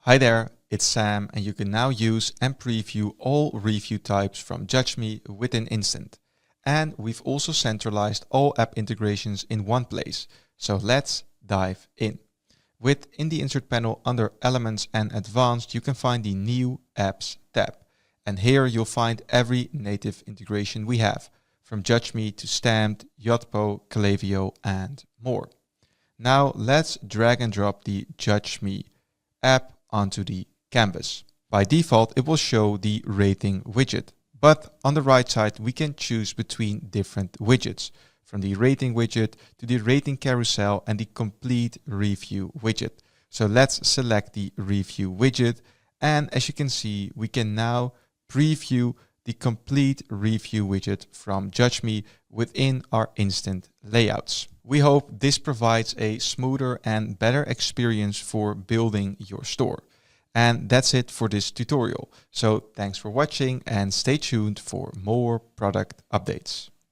Hi there, it's Sam, and you can now use and preview all review types from JudgeMe within Instant. And we've also centralized all app integrations in one place. So let's dive in. Within the Insert panel under Elements and Advanced, you can find the New Apps tab. And here you'll find every native integration we have, from JudgeMe to Stamped, Yotpo, Klaviyo, and more. Now let's drag and drop the JudgeMe app onto the canvas. By default, it will show the rating widget, but on the right side, we can choose between different widgets, from the rating widget to the rating carousel and the complete review widget. So let's select the review widget, and as you can see, we can now preview the complete review widget from JudgeMe within our instant layouts. We hope this provides a smoother and better experience for building your store. And that's it for this tutorial. So thanks for watching and stay tuned for more product updates.